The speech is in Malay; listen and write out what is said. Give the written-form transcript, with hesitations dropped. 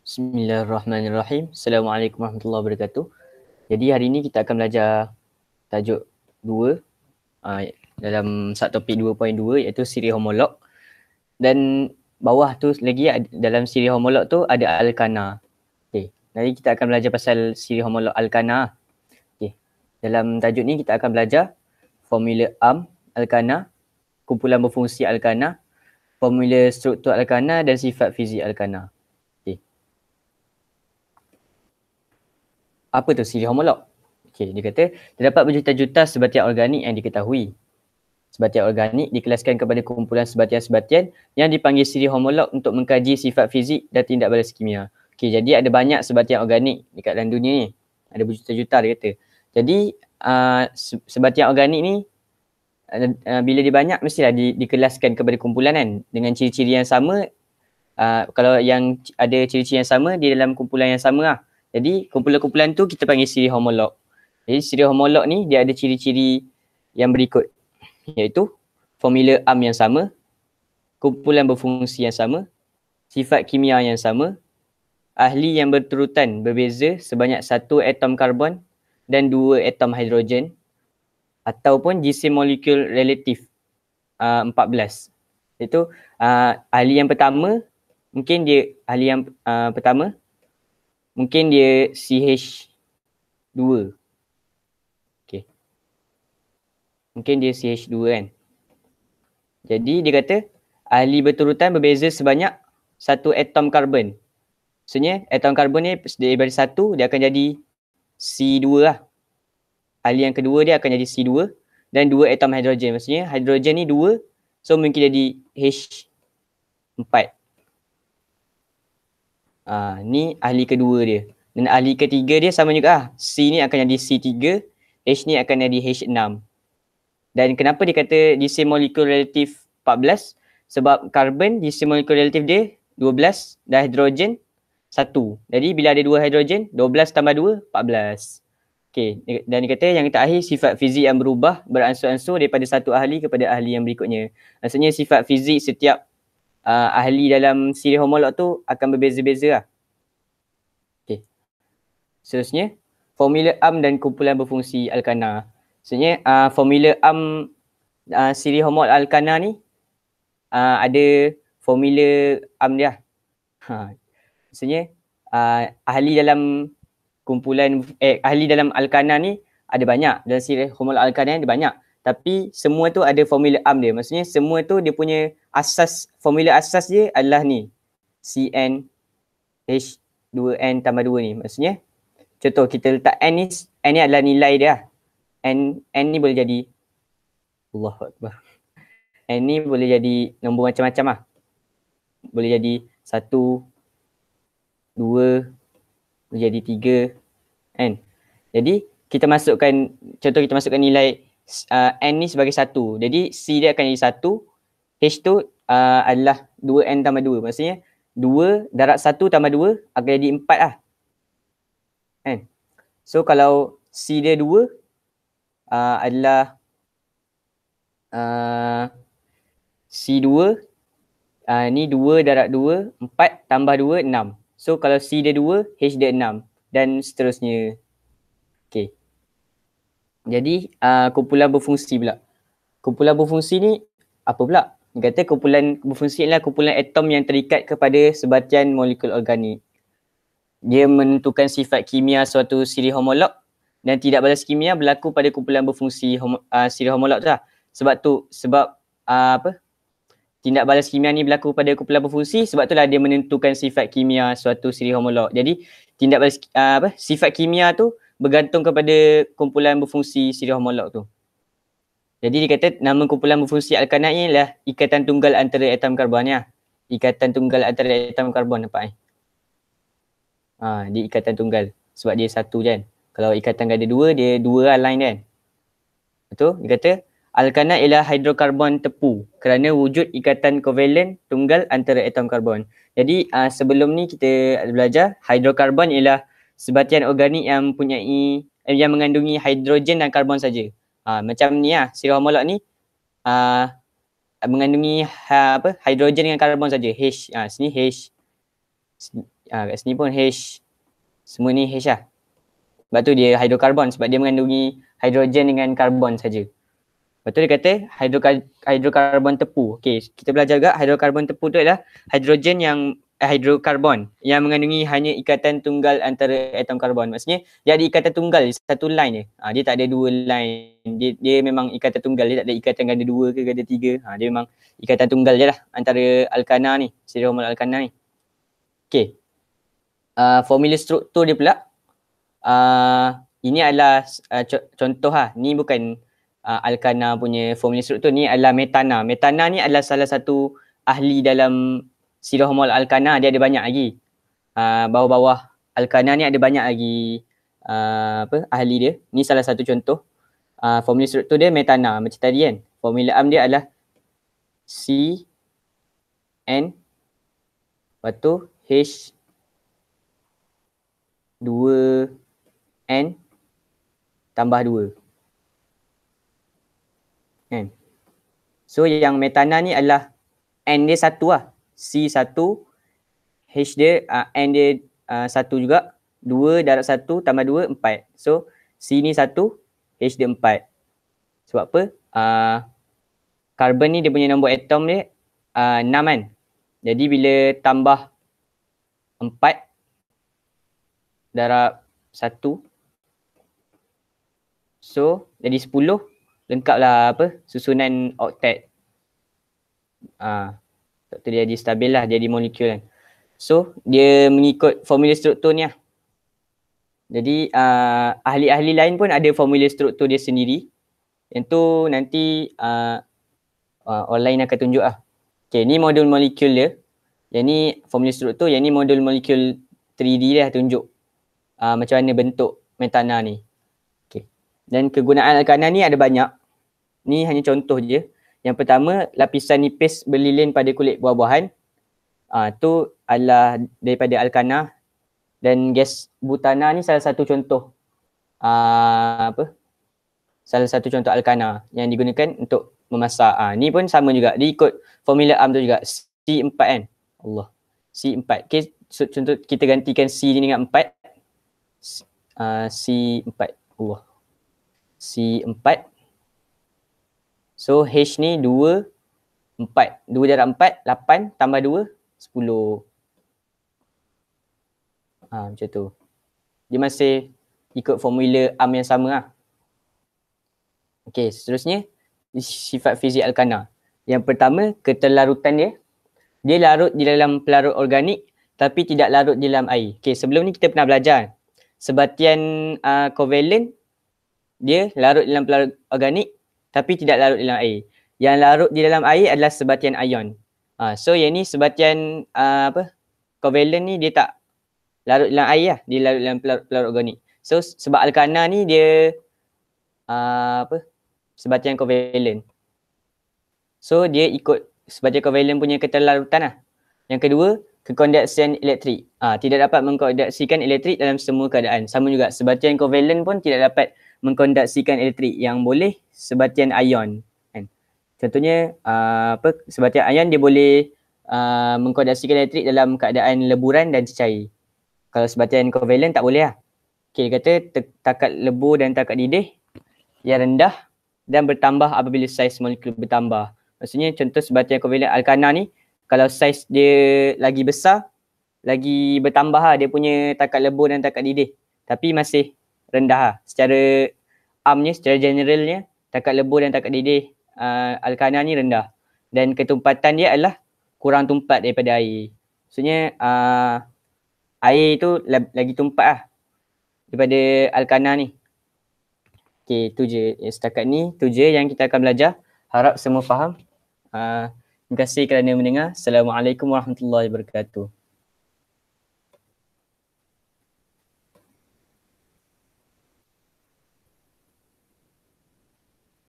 Bismillahirrahmanirrahim. Assalamualaikum warahmatullahi wabarakatuh. Jadi hari ini kita akan belajar tajuk 2 dalam subtopik 2.2 iaitu siri homolog. Dan bawah tu lagi dalam siri homolog tu ada alkana. Okey, nanti kita akan belajar pasal siri homolog alkana. Okey. Dalam tajuk ni kita akan belajar formula alkana, kumpulan berfungsi alkana, formula struktur alkana dan sifat fizik alkana. Apa tu siri homolog? Okey, dia kata terdapat berjuta-juta sebatian organik yang diketahui. Sebatian organik dikelaskan kepada kumpulan sebatian-sebatian yang dipanggil siri homolog untuk mengkaji sifat fizik dan tindak balas kimia. Okey, jadi ada banyak sebatian organik dekat dalam dunia ni. Ada berjuta-juta dia kata. Jadi sebatian organik ni bila dia banyak mestilah dikelaskan kepada kumpulan kan dengan ciri-ciri yang sama. Kalau yang ada ciri-ciri yang sama di dalam kumpulan yang sama lah. Jadi kumpulan-kumpulan tu kita panggil siri homolog. Jadi siri homolog ni dia ada ciri-ciri yang berikut, iaitu formula yang sama, kumpulan berfungsi yang sama, sifat kimia yang sama, ahli yang berturutan berbeza sebanyak 1 atom karbon dan 2 atom hidrogen, ataupun jisim molekul relatif 14. Itu ahli yang pertama, mungkin dia ahli yang pertama mungkin dia CH2. Okey. Mungkin dia CH2 kan. Jadi dia kata ahli berturutan berbeza sebanyak 1 atom karbon. Maksudnya atom karbon ni daripada 1 dia akan jadi C2 lah. Ahli yang kedua dia akan jadi C2 dan 2 atom hidrogen. Maksudnya hidrogen ni 2, so mungkin jadi H4. Ni ahli kedua dia. Dan ahli ketiga dia sama juga. C ni akan jadi C3, H ni akan jadi H6. Dan kenapa dia kata jisim molekul relatif 14? Sebab karbon jisim molekul relatif dia 12 dan hidrogen 1. Jadi bila ada 2 hidrogen, 12 tambah 2, 14. Okey, dan dia kata yang terakhir sifat fizik yang berubah beransur-ansur daripada satu ahli kepada ahli yang berikutnya. Maksudnya sifat fizik setiap ahli dalam siri homolog tu akan berbeza-beza lah. Okay. Seterusnya, formula dan kumpulan berfungsi alkana. Maksudnya formula siri homolog alkana ni ada formula dia. Maksudnya ahli dalam kumpulan ahli dalam alkana ni ada banyak, dalam siri homolog alkana ni ada banyak. Tapi semua tu ada formula dia. Maksudnya semua tu dia punya asas, formula asas dia adalah ni. CN H2N tambah 2 ni. Maksudnya contoh kita letak N ni adalah nilai dia. N ni boleh jadi Allahu Akbar. N ni boleh jadi nombor macam-macam lah. Boleh jadi 1, 2, boleh jadi 3 kan. Jadi kita masukkan, contoh kita masukkan nilai N ni sebagai 1. Jadi C dia akan jadi 1. H tu adalah 2N tambah 2. Maksudnya 2 darab 1 tambah 2 akan jadi 4 lah. Kan? So kalau C dia 2 adalah C2 ni 2 darab 2, 4 tambah 2, 6. So kalau C dia 2, H dia 6 dan seterusnya. Okay. Jadi kumpulan berfungsi pula. Kumpulan berfungsi ni apa pula? Dia kata kumpulan berfungsi adalah kumpulan atom yang terikat kepada sebatian molekul organik. Dia menentukan sifat kimia suatu siri homolog dan tidak balas kimia berlaku pada kumpulan berfungsi siri homolog tu lah. Sebab tindak balas kimia ni berlaku pada kumpulan berfungsi, sebab itulah dia menentukan sifat kimia suatu siri homolog. Jadi tindak balas sifat kimia tu bergantung kepada kumpulan berfungsi siri homolog tu. Jadi dia kata nama kumpulan berfungsi alkana ni ialah ikatan tunggal antara atom karbon ya. Ikatan tunggal antara atom karbon, nampak ni? Dia ikatan tunggal sebab dia satu je kan. Kalau ikatan ada 2, dia 2 lah line kan. Betul? Dia kata alkana ialah hidrokarbon tepu kerana wujud ikatan kovalen tunggal antara atom karbon. Jadi sebelum ni kita belajar hidrokarbon ialah sebatian organik yang yang mengandungi hidrogen dan karbon saja. Macam ni lah, siri homolog ni mengandungi hidrogen dengan karbon saja. H, sini H, Kat sini pun H. Semua ni H lah. Sebab tu dia hidrokarbon sebab dia mengandungi hidrogen dengan karbon saja. Lepas tu dia kata hidrokarbon tepu. Okey, kita belajar juga hidrokarbon tepu tu adalah hidrogen hidrokarbon yang mengandungi hanya ikatan tunggal antara atom karbon. Maksudnya dia ada ikatan tunggal, satu line je. Dia tak ada dua line. Dia memang ikatan tunggal, dia tak ada ikatan ganda dua ke ganda tiga. Dia memang ikatan tunggal je lah antara alkana ni, siri hormonal alkana ni. Okey. Formula struktur dia pula. Ini adalah contoh lah. Ni bukan alkana punya formula struktur, ni adalah metana. Metana ni adalah salah satu ahli dalam siri hormonal alkana. Dia ada banyak lagi. Bawah-bawah alkana ni ada banyak lagi ahli dia. Ni salah satu contoh. Formula struktur dia metana macam tadi kan. Formula am dia adalah C N lepas tu H 2 N tambah 2. Kan? So yang metana ni adalah N dia satu lah. C satu, H dia, N dia satu juga. 2 darab 1 tambah 2, 4. So C ni 1, H dia 4. Sebab apa? Karbon ni dia punya nombor atom dia 6 kan. Jadi bila tambah 4 darab 1, so jadi 10, lengkaplah susunan oktet. Tu dia jadi stabil lah, jadi molekul kan. So dia mengikut formula struktur ni lah. Jadi ahli-ahli lain pun ada formula struktur dia sendiri. Yang tu nanti orang lain akan tunjuk lah. Okay, ni modul molekul dia. Yang ni formula struktur, yang ni modul molekul 3D dia tunjuk macam mana bentuk metana ni. Okay. Dan kegunaan alkana ni ada banyak. Ni hanya contoh je. Yang pertama, lapisan nipis berlilin pada kulit buah-buahan. Tu adalah daripada alkana. Dan gas butana ni salah satu contoh salah satu contoh alkana yang digunakan untuk memasak. Ni pun sama juga. Dia ikut formula am tu juga. C4 kan. Allah. C4. Okay, so, contoh kita gantikan C ni dengan 4. C4. Allah. C4. So H ni 2, 4. 2 darab 4, 8 tambah 2, 10. Macam tu. Dia masih ikut formula am yang sama lah. Okay, seterusnya sifat fizik alkana. Yang pertama, keterlarutan dia. Dia larut di dalam pelarut organik tapi tidak larut di dalam air. Okay, sebelum ni kita pernah belajar. Sebatian kovalen dia larut di dalam pelarut organik tapi tidak larut di dalam air. Yang larut di dalam air adalah sebatian ion. So yang ni sebatian kovalen ni dia tak larut dalam air lah. Dia larut dalam pelarut organik. So sebab alkana ni dia sebatian kovalen. So dia ikut sebatian kovalen punya keterlarutan lah. Yang kedua, kekondaksian elektrik. Tidak dapat mengkondaksikan elektrik dalam semua keadaan. Sama juga sebatian kovalen pun tidak dapat mengkondaksikan elektrik. Yang boleh sebatian ion. Kan? Contohnya sebatian ion dia boleh mengkondaksikan elektrik dalam keadaan leburan dan cecair. Kalau sebatian kovalen tak boleh lah. Okay, dia kata takat lebur dan takat didih yang rendah dan bertambah apabila saiz molekul bertambah. Maksudnya contoh sebatian kovalen alkana ni, kalau saiz dia lagi besar, lagi bertambah lah dia punya takat lebur dan takat didih. Tapi masih rendah lah. Secara amnya, secara generalnya, takat lebur dan takat didih alkana ni rendah. Dan ketumpatan dia adalah kurang tumpat daripada air. Maksudnya air tu lagi tumpat lah daripada alkana ni. Okay, tu je. Setakat ni, tu je yang kita akan belajar. Harap semua faham. Terima kasih kerana mendengar. Assalamualaikum warahmatullahi wabarakatuh.